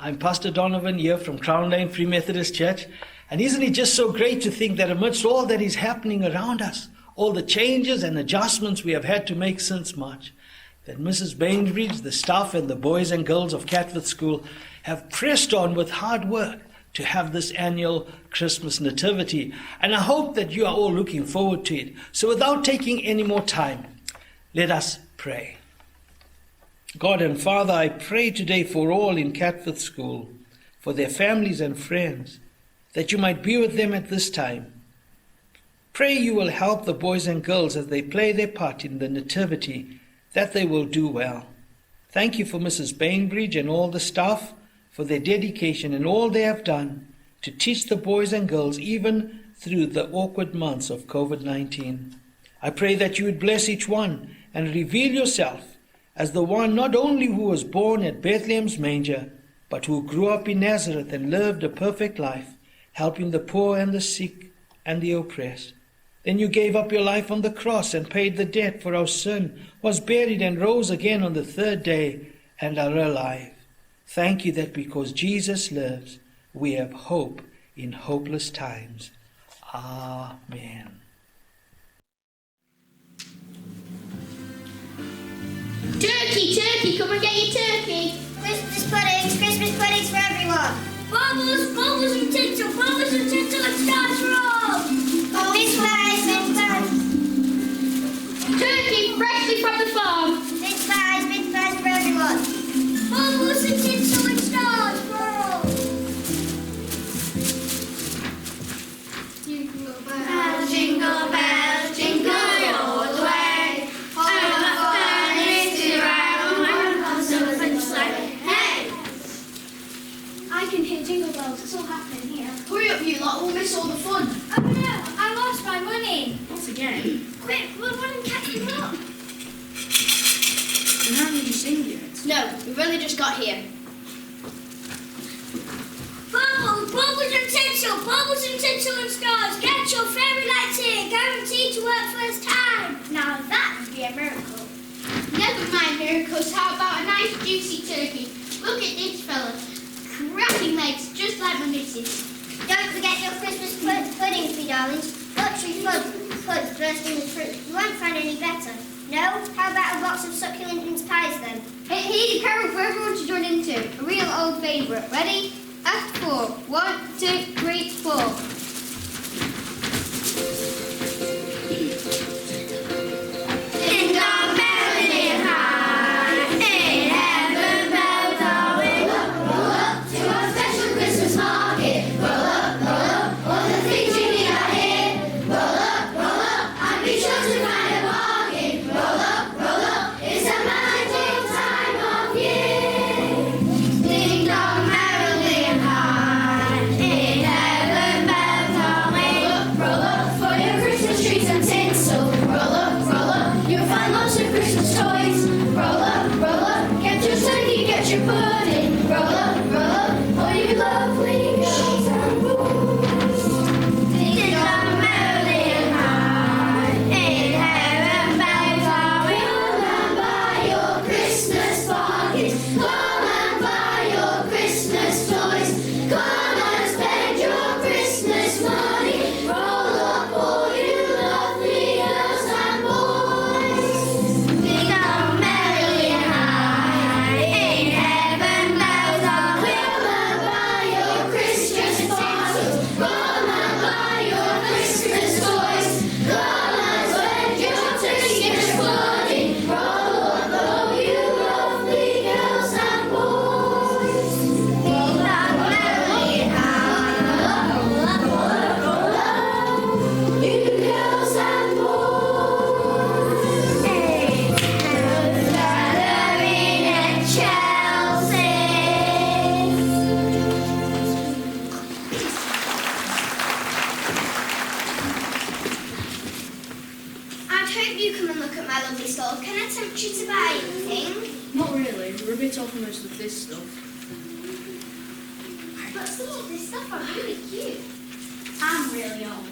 I'm Pastor Donovan here from Crown Lane Free Methodist Church. And isn't it just so great to think that amidst all that is happening around us, all the changes and adjustments we have had to make since March, that Mrs. Bainbridge, the staff and the boys and girls of Catforth School have pressed on with hard work to have this annual Christmas Nativity. And I hope that you are all looking forward to it. So without taking any more time, let us pray. God and Father, I pray today for all in Catforth School, for their families and friends, that you might be with them at this time. Pray you will help the boys and girls as they play their part in the Nativity, that they will do well. Thank you for Mrs. Bainbridge and all the staff for their dedication and all they have done to teach the boys and girls even through the awkward months of COVID-19. I pray that you would bless each one and reveal yourself as the one not only who was born at Bethlehem's manger, but who grew up in Nazareth and lived a perfect life, helping the poor and the sick and the oppressed. Then you gave up your life on the cross and paid the debt for our sin, was buried and rose again on the third day and are alive. Thank you that because Jesus lives, we have hope in hopeless times. Amen. Turkey, come and get your turkey. Christmas puddings for everyone. Bubbles and tinsel and stars for all. Mince pies. Turkey freshly from the farm. Mince pies for everyone. Bubbles and tinsel and stars for all. Jingle bells, jingle all the way. I can hear jingle bells, it's all happening here. Hurry up, you lot, we'll miss all the fun. Oh no, I lost my money. Once again. Quick, we'll run and catch them up. And haven't you seen yet? No, we've only just got here. Bubbles and tinsel and stars, get your fairy lights here, guaranteed to work first time. Now that would be a miracle. Never mind miracles, how about a nice juicy turkey? Look at this fella. Cracking legs, just like my missus. Don't forget your Christmas puddings, me darlings. Luxury fudge dressed in the fruit. You won't find any better. No? How about a box of succulent mince pies then? Here's a carol for everyone to join into. A real old favourite. Ready? Act 4. 1, 2, 3, 4. We're a bit off most of this stuff. But some of this stuff are really cute. I'm really old.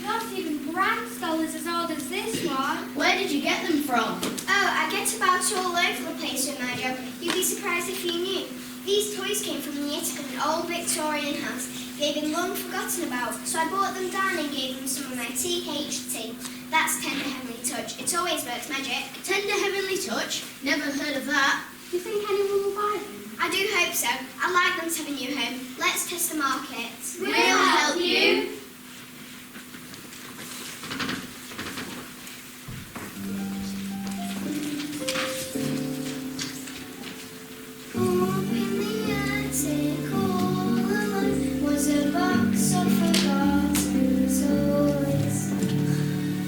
Not even brand dollars as old as this one. Where did you get them from? Oh, I get about all over the place with my job. You'd be surprised if you knew. These toys came from the attic of an old Victorian house. They've been long forgotten about, so I brought them down and gave them some of my THT. That's Tender Heavenly Touch. It always works magic. Tender Heavenly Touch? Never heard of that. Do you think anyone will buy them? I do hope so. I'd like them to have a new home. Let's test the market. We'll help you. Up in the attic all alone was a box of forgotten toys.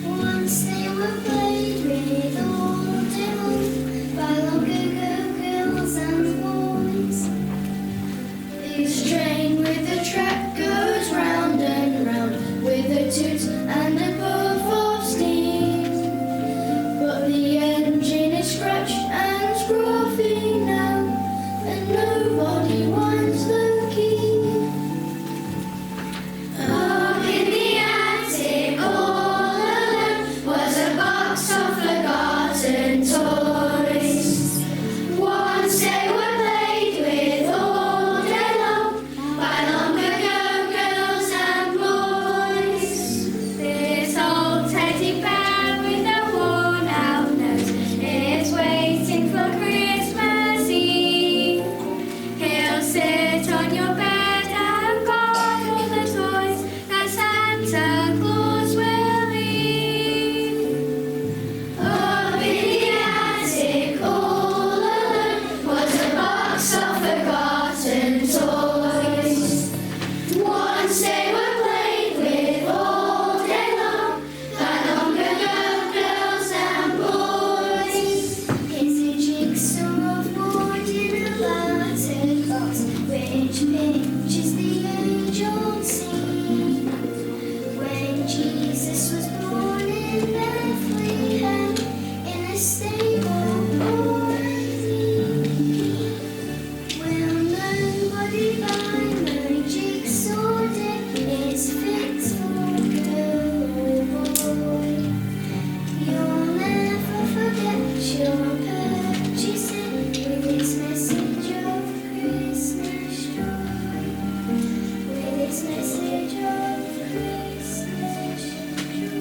Once they were played with all day long by long ago girls and boys. This train with the track goes round and round with a toot and a puff of steam. But the engine is scratched and scruffy now, and nobody winds the key. Up in the attic all alone was a box of forgotten toys. Once they were played with all day long by long ago girls and boys. This old teddy bear with a worn out nose is waiting for Christmas Eve. He'll sit on your bed and guard all the toys that Santa Claus will leave. Up in the attic all alone was a box of forgotten toys. Once they were played with all day long by long ago girls and boys. Here's a jigsaw of wood in a battered box, which pictures the age-old scene when Jesus was born in Bethlehem in a stable for me. Will nobody buy my jigsaw deck? It's fixed for girl or boy. You'll never forget your purchasing with its message of Christmas joy. With its message of Christmas joy.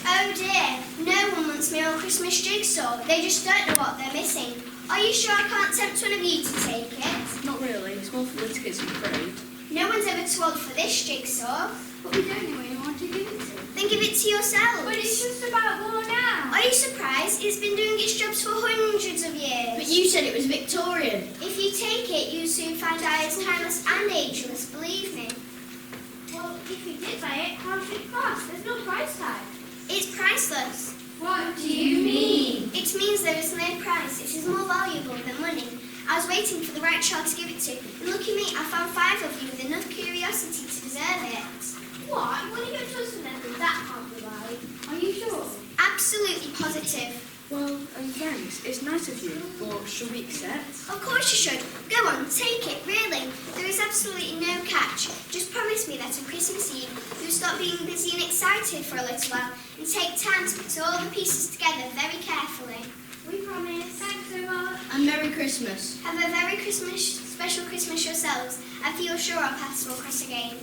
Oh dear, no one wants my old Christmas jigsaw. They just don't know what they're missing. Are you sure I can't tempt one of you to take it? Not really. It's more for the kids and afraid. No one's ever told for this jigsaw. But we don't know anyone to give it to. Then give it to yourselves. But it's just about worn out. Are you surprised? It's been doing its jobs for hundreds of years. But you said it was Victorian. If you take it, you soon find out it's timeless and ageless, believe me. Well, if we did buy it, how much would it cost? There's no price tag. It's priceless. What do you mean? It means there is no price. It is more valuable than money. I was waiting for the right child to give it to, and look at me, I found 5 of you with enough curiosity to deserve it. What? What are you going to us for nothing? That can't be right. Are you sure? Absolutely positive. Well, thanks. It's nice of you, but should we accept? Of course you should. Go on, take it, really. There is absolutely no catch. Just promise me that on Christmas Eve you'll stop being busy and excited for a little while and take time to put all the pieces together very carefully. We promise. Thanks so much. And Merry Christmas. Have a very special Christmas yourselves. I feel sure our paths will cross again.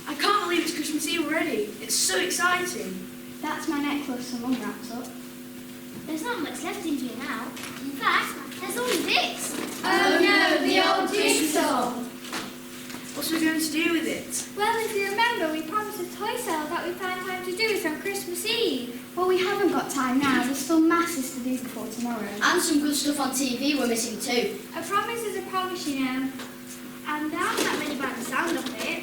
I can't believe it's Christmas Eve already. It's so exciting. That's my necklace and one wrapped up. There's not much left in here now. In fact, there's only this. Oh no, the old jigsaw. What are we going to do with it? Well, if you remember, we promised a toy sale that we found time to do it on Christmas Eve. Well, we haven't got time now. There's still masses to do before tomorrow. And some good stuff on TV we're missing too. A promise is a promise, you know. And there aren't that many by the sound of it.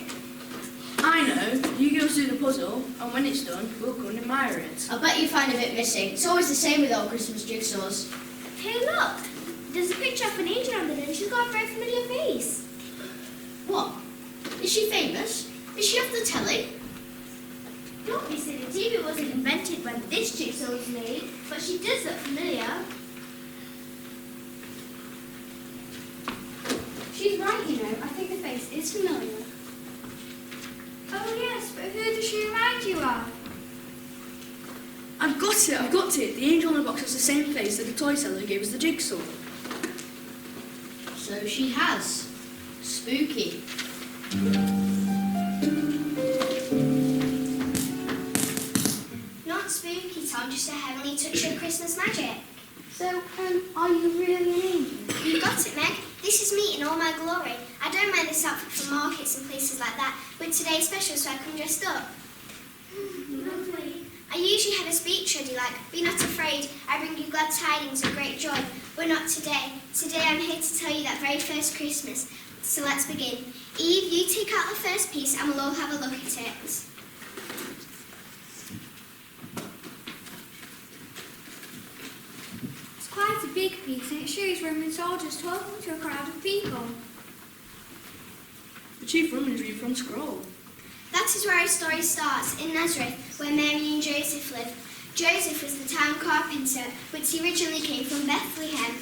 I know. You girls do the puzzle, and when it's done, we'll come and admire it. I bet you find a bit missing. It's always the same with old Christmas jigsaws. Hey, look! There's a picture of an angel on the and she's got a very familiar face. What? Is she famous? Is she off the telly? Don't be silly. TV wasn't invented when this jigsaw was made, but she does look familiar. I've got it. The angel in the box has the same face that the toy seller gave us the jigsaw. So she has. Spooky. Not spooky, Tom, just a heavenly touch of Christmas magic. So, are you really an angel? You got it, Meg. This is me in all my glory. I don't wear this outfit for markets and places like that, but today's special, so I come dressed up. Lovely. I usually have a speech ready, like, be not afraid, I bring you glad tidings of great joy, but not today. Today I'm here to tell you that very first Christmas. So let's begin. Eve, you take out the first piece and we'll all have a look at it. It's quite a big piece and it shows Roman soldiers talking to a crowd of people. The chief Roman is reading from scroll. That is where our story starts, in Nazareth, where Mary and Joseph lived. Joseph was the town carpenter, but he originally came from Bethlehem.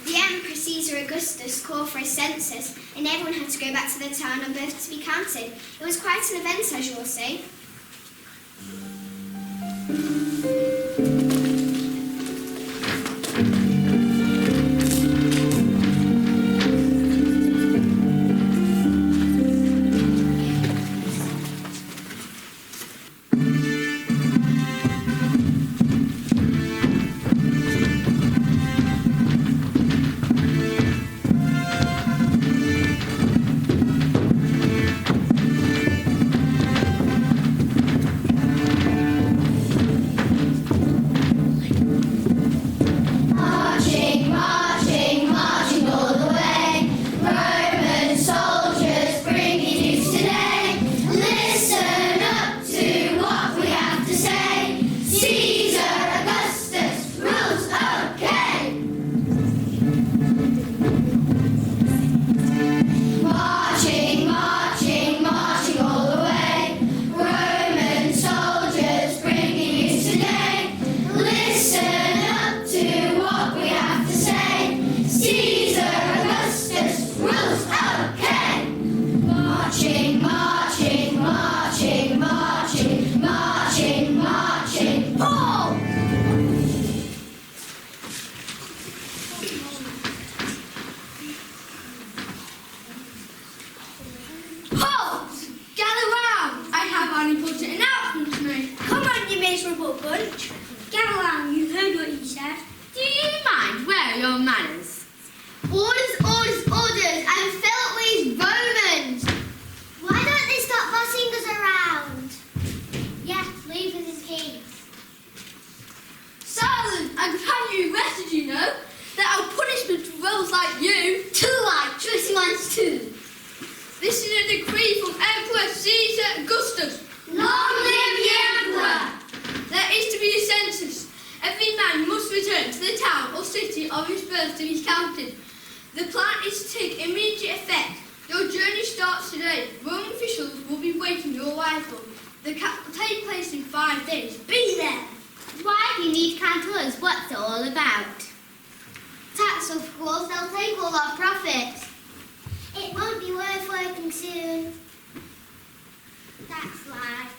The Emperor Caesar Augustus called for a census, and everyone had to go back to their town and birth to be counted. It was quite an event, as you will see. This is a decree from Emperor Caesar Augustus. Long live the Emperor! There is to be a census. Every man must return to the town or city of his birth to be counted. The plan is to take immediate effect. Your journey starts today. Roman officials will be waiting your arrival. The camp will take place in 5 days. Be there! Why do you need to come to us? What's it all about? Tax, of course, they'll take all our profits. It won't be worth working soon. That's life.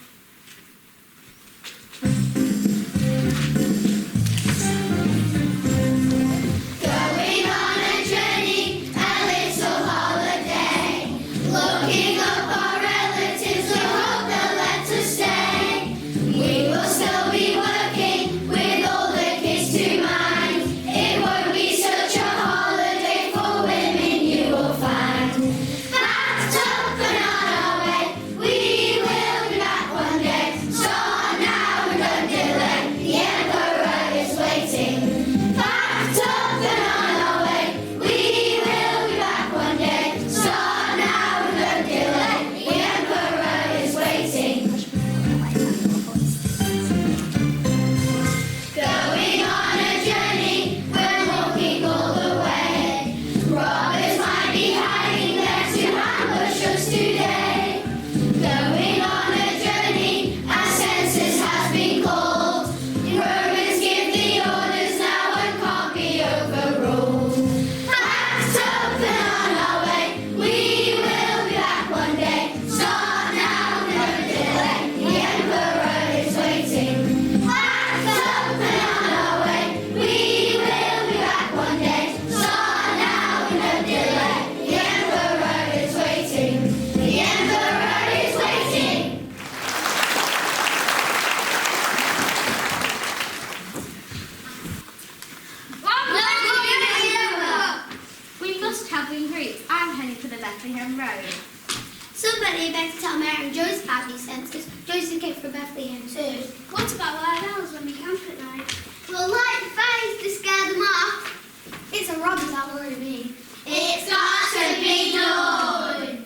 Going on a journey, a little holiday. Looking up our relatives, we hope they'll let us stay. We will still be working with all the kids to mind. It won't be such a holiday for women, you will find. Packed up and on our way, we will be back too. What about wild owls when we camp at night? We'll light the fires to scare them off. It's a robber that worry me. It's got to be done.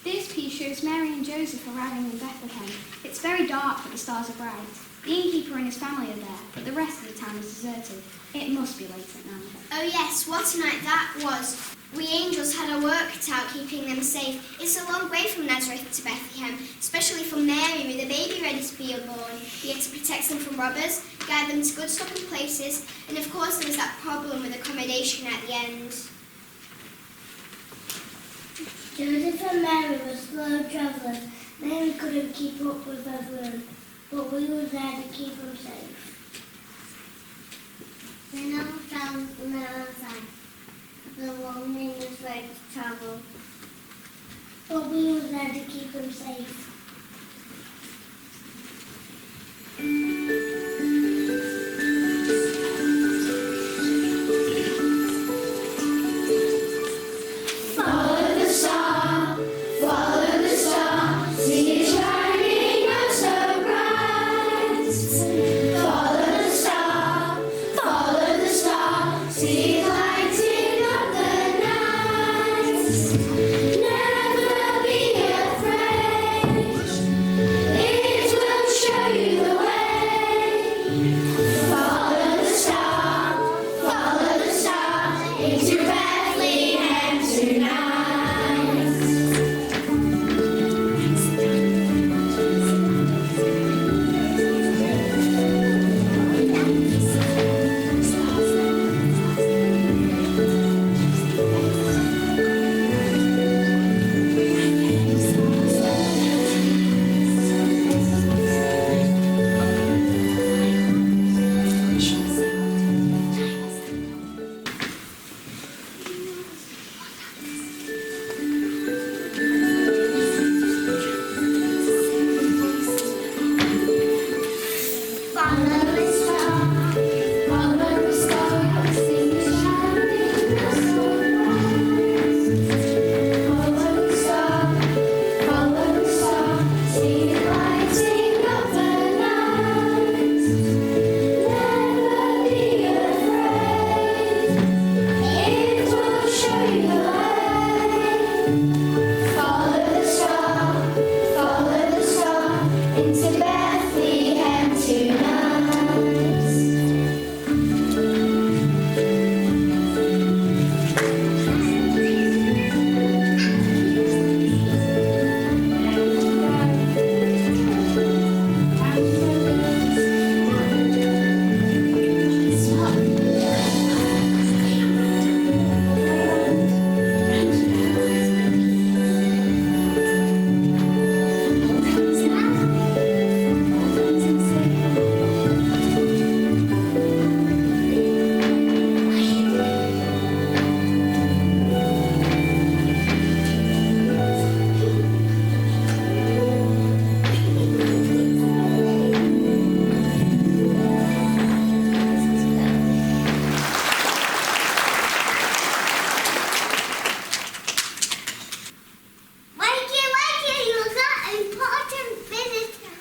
This piece shows Mary and Joseph arriving in Bethlehem. It's very dark, but the stars are bright. The innkeeper and his family are there, but the rest of the town is deserted. It must be late at night. Oh yes, what a night that was. We angels had our work cut out keeping them safe. It's a long way from Nazareth to Bethlehem, especially for Mary with a baby ready to be born. We had to protect them from robbers, guide them to good stopping places, and of course there was that problem with accommodation at the end. Joseph and Mary were slow travellers. Mary couldn't keep up with everyone, but we were there to keep them safe. We now found the outside. The woman was ready to travel. But we were there to keep them safe. Follow the star, see it shining out so bright. Follow the star, see it lighting up the night. Never be afraid, it will show you the way. Follow the star, into Bethlehem tonight. Follow the star, see it shining out so bright. Follow the star, see it lighting up the night. Never be afraid, it will show you the way. Follow the star, into Bethlehem tonight. Wakey, you've got an important visitor.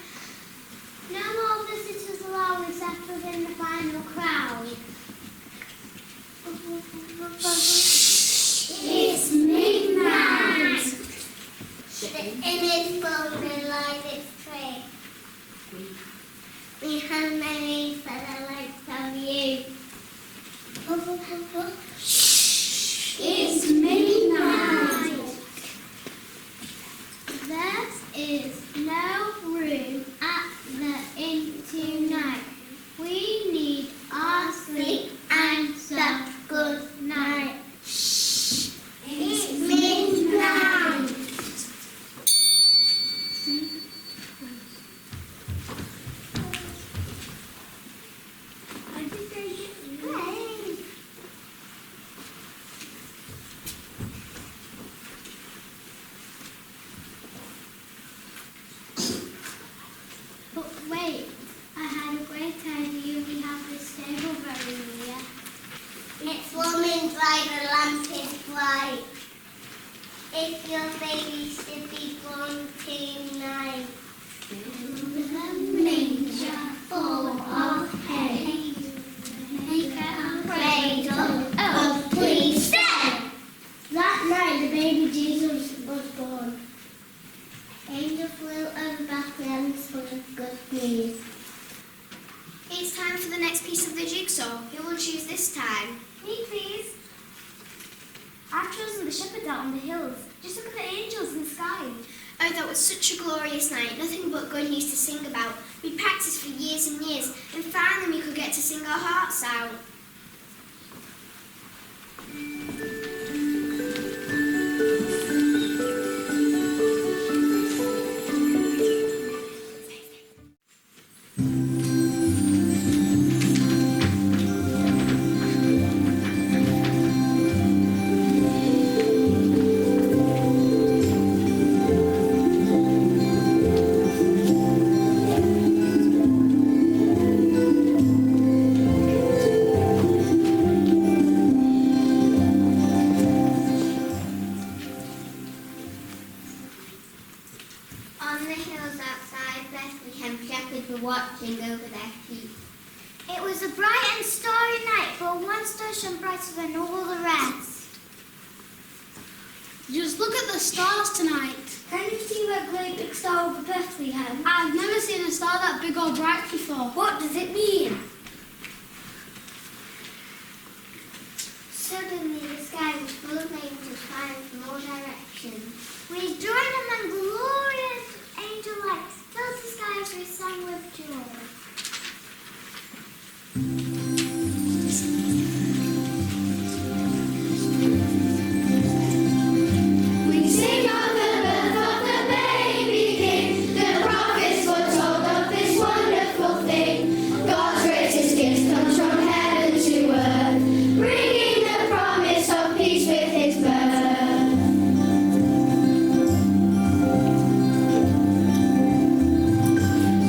No more visitors allowed except within the final crowd. It's midnight. The image will realize its tree. We have many for the likes of you. It's midnight. There is no room at the inn tonight. We need our sleep and some good night. It's midnight. baby should be born tonight. In a manger full of hay. Make a cradle of please stay. That night the baby Jesus was born. Angel flew over Bethlehem full of good news. It's time for the next piece of the jigsaw. Who will choose this time? Me, please. I've chosen the shepherd out on the hills. Just look at the angels in the sky. Oh, that was such a glorious night. Nothing but good news to sing about. We practiced for years and years, and finally we could get to sing our hearts out. On the hills outside Bethlehem, shepherds were watching over their sheep. It was a bright and starry night, but one star shone brighter than all the rest. Just look at the stars tonight. Can you see that great big star over Bethlehem? I've never seen a star that big or bright before. What does it mean? Suddenly the sky was full of angels flying from all directions. We joined among glorious angel lights, filled the skies with song with joy. We sing of the birth of the baby King. The prophets foretold of this wonderful thing. God's greatest gift comes from heaven to earth, bringing the promise of peace with His birth.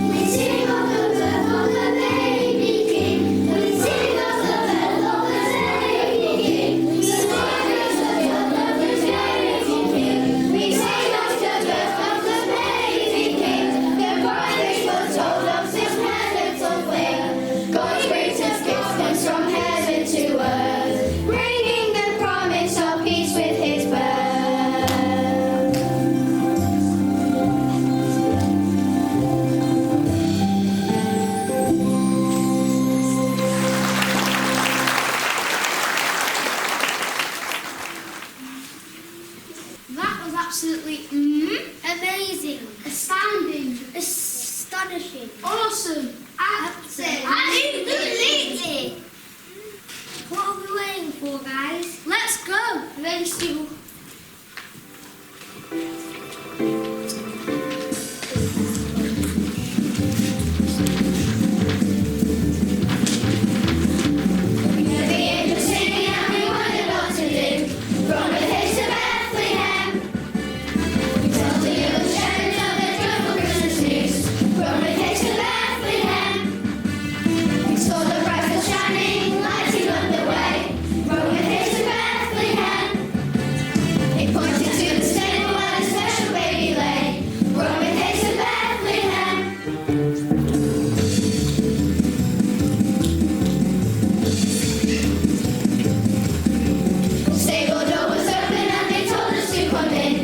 We sing of the birth of the baby King. We sing of the birth of the baby King. We sing of the birth of the baby King. We sing of the birth of the baby King. The prophets foretold of this wonderful thing. God's greatest gift comes from heaven to earth, bringing the promise of peace with His birth. That was absolutely amazing, astounding, astonishing, awesome, Absolutely. What are we waiting for, guys? Let's go. Thanks, you. The angels singing and we wondered what to do. From the hills to Bethlehem, we told the little shepherds of the joyful Christmas news. From the hills to Bethlehem, we saw the bright star shining, lighting up the way. From the hills to Bethlehem, it pointed to the stable where the special baby lay. From the hills to Bethlehem. Stable door was open and they told us to come in.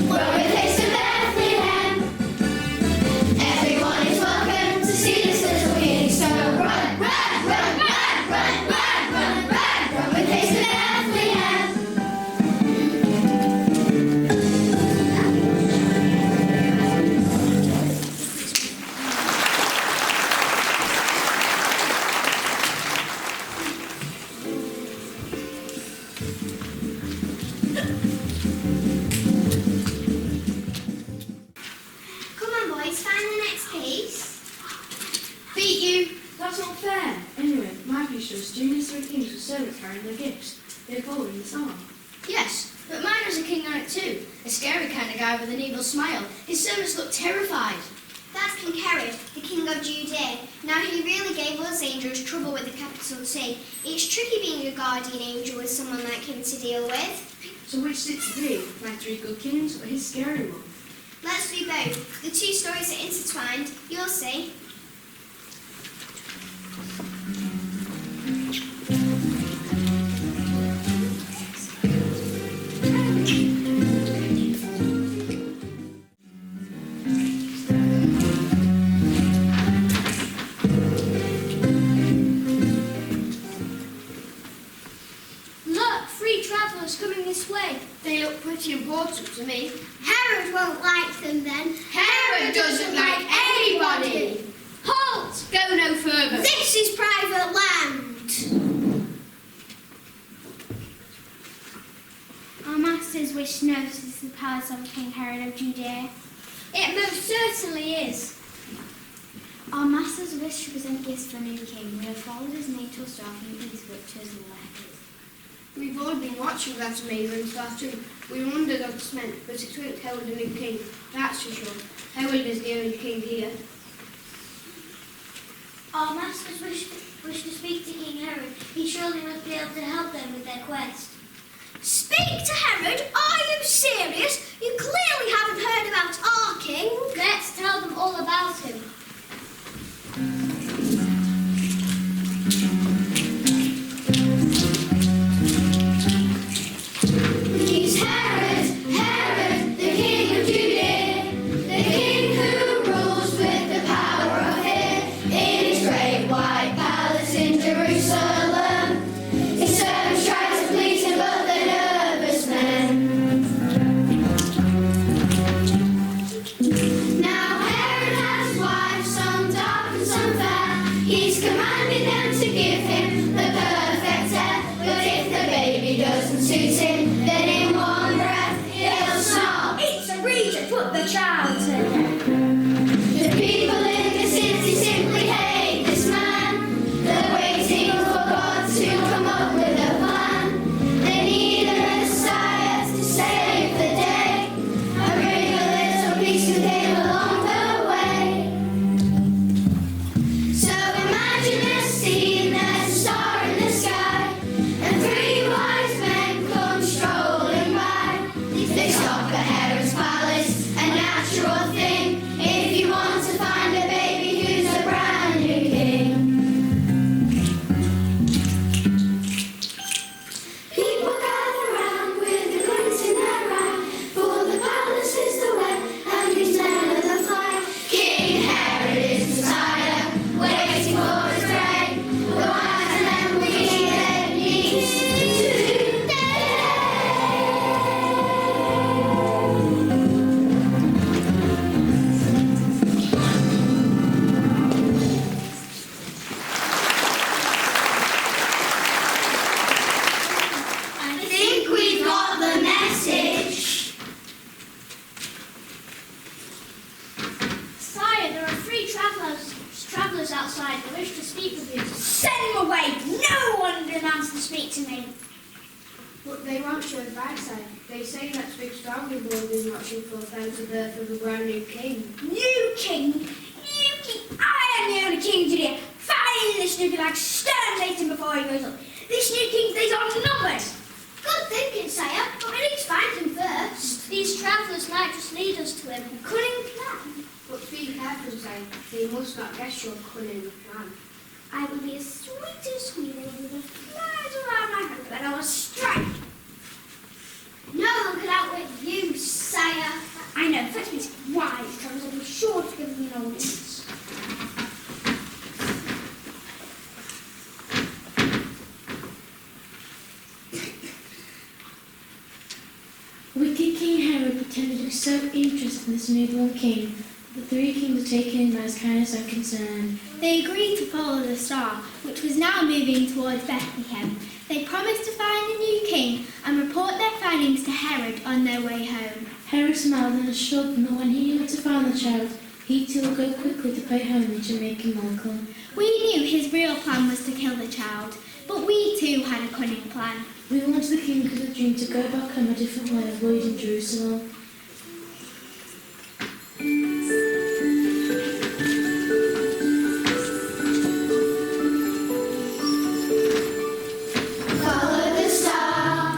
We're with haste to Bethlehem. Everyone is welcome to see this little king. So run, run, run, run, run, run, run, run, run with haste to Bethlehem. Come on, boys, find the next piece. Beat you. That's not fair. Anyway, my piece shows two nursery kings with servants carrying their gifts. They're following the song. Yes, but mine has a king on it too. A scary kind of guy with an evil smile. His servants look terrified. That's King Herod, the king of Judea. Now he really gave us angels trouble with the capital T. It's tricky being a guardian angel with someone like him to deal with. So which sits to be, my 3 good kings or his scary one? Let's do both. The 2 stories are intertwined. You'll see. Look, 3 travellers coming this way. They look pretty important to me. Herod won't like them then. Herod doesn't like anybody. Halt! Go no further. This is private land. Our masters wish to know this is the palace of King Herod of Judea. It most certainly is. Our masters wish to present gifts for a new king. We have followed his natal star from the east, which is letters. We've all been watching that amazing star too. We wondered what it meant, but it won't Herod a new king, that's for sure. Herod is the only king here. Our masters wish to speak to King Herod. He surely must be able to help them with their quest. Speak to Herod? Are you serious? You clearly haven't heard about our king. Let's tell them all about him. He's Herod, Herod, the king of Judea, the king who rules with the power of fear. In his great white palace in Jerusalem, his servants tried to please him, but they're nervous men. Now Herod has wives, some dark and some fair. He's commanded them to give him the perfect heir, but if the baby doesn't suit him, then in one breath he'll snarl. It's a reason, put the child to death. The people in the city simply hate this man. They're waiting for God to come up with a plan. They need a Messiah to save the day, and bring a little peace with him along the way. So imagine a scene, there's a star in the sky, and 3 wise men come strolling by. They stop at Herod's palace, a natural thing, if you want to find a baby who's a brand new king. People gather round with a glint in their eye, for the palace is the way, and his men are the fly. King Herod is Messiah, waiting for his reign. The wise men wishing they need today. I think we got the message. Sire, there are 3 travellers outside. They wish to speak with you. Send them away. No one demands to speak to me. But they won't show advice, sire. They say that big star we born is not should fulfill the birth of a brand new king. New king? New king? I am the only king of Judea. Find this new king, exterminate him before he goes up. This new king's days are numbered. Good thinking, sire, but we need to find him first. These travellers might just lead us to him. Cunning plan. But be careful, sire. They must not guess your cunning plan. I will be as sweet as squealing with the flies around my head, but I will strike. No one could outwit you, sire. I know, fetch me some wise comes, I'll be sure to give them an audience. Wicked King Herod pretended to be so interested in this newborn king that the 3 kings were taken in by his kindness and concern. They agreed to follow the star, which was now moving towards Bethlehem. They promised to find a new king and report their findings to Herod on their way home. Herod smiled and assured them that when he knew where to find the child, he too would go quickly to pay homage and make him welcome. We knew his real plan was to kill the child, but we too had a cunning plan. We wanted the king of the dream to go back home a different way, avoiding Jerusalem. Follow the star,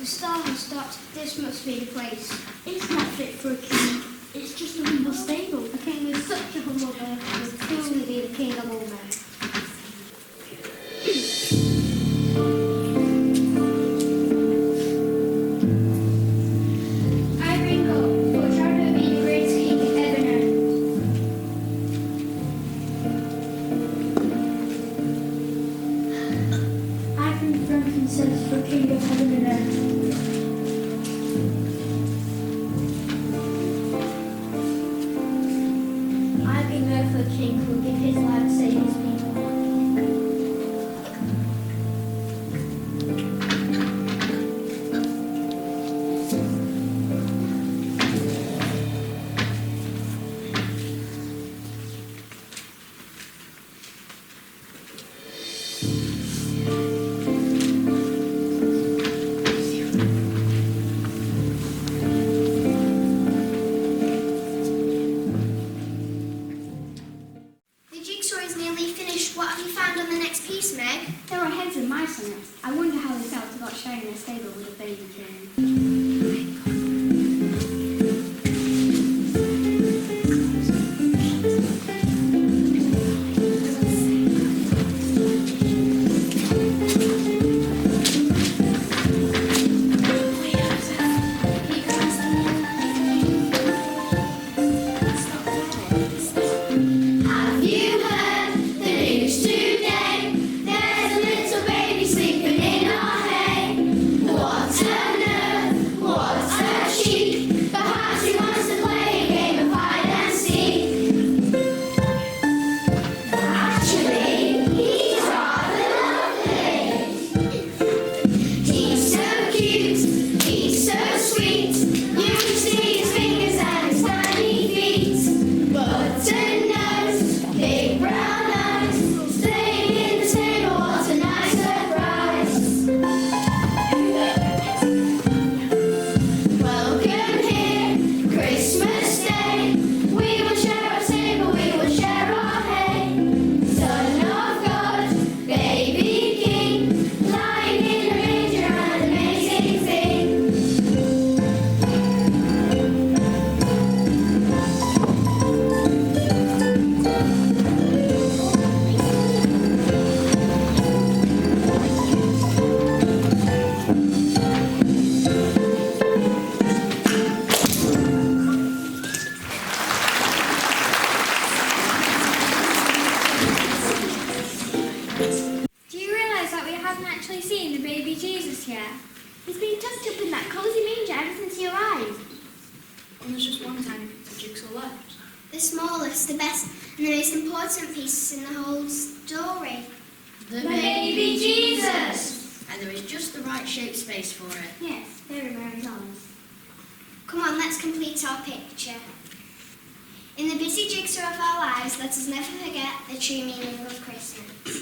star has stopped. This must be the place. It's not fit for a king. It's just a humble stable. A king with such a humble birth would truly be the king of all men. I bring hope for trying to be the greatest king ever known. I bring frankincense for king of heaven and earth. I bring earth for a king who will give his life to save his people. The jigsaw is nearly finished. What have you found on the next piece, Meg? There are heads and mice on it. I wonder how they felt about sharing their stable with a baby king. Have you heard the news today? There's a little baby sleeping in our hay. What on earth? What a cheek! Perhaps he wants to play a game of hide and seek. Actually, he's rather lovely. He's so cute, he's so sweet. You can see his fingers and his tiny feet. Button nose, big brown eyes, staying in the stable, what a nice surprise. Welcome here, Christmas Day. We will share our stable, we will share our hay. Son of God, baby king, lying in a manger, an amazing thing. Do you realise that we haven't actually seen the baby Jesus yet? He's been tucked up in that cosy manger ever since he arrived. And there's just one tiny piece of jigsaw left. The smallest, the best, and the most important pieces in the whole story. The baby Jesus. And there is just the right shaped space for it. Yes, there are Mary's arms. Come on, let's complete our picture. In the busy jigsaw of our lives, let us never forget the true meaning of Christmas.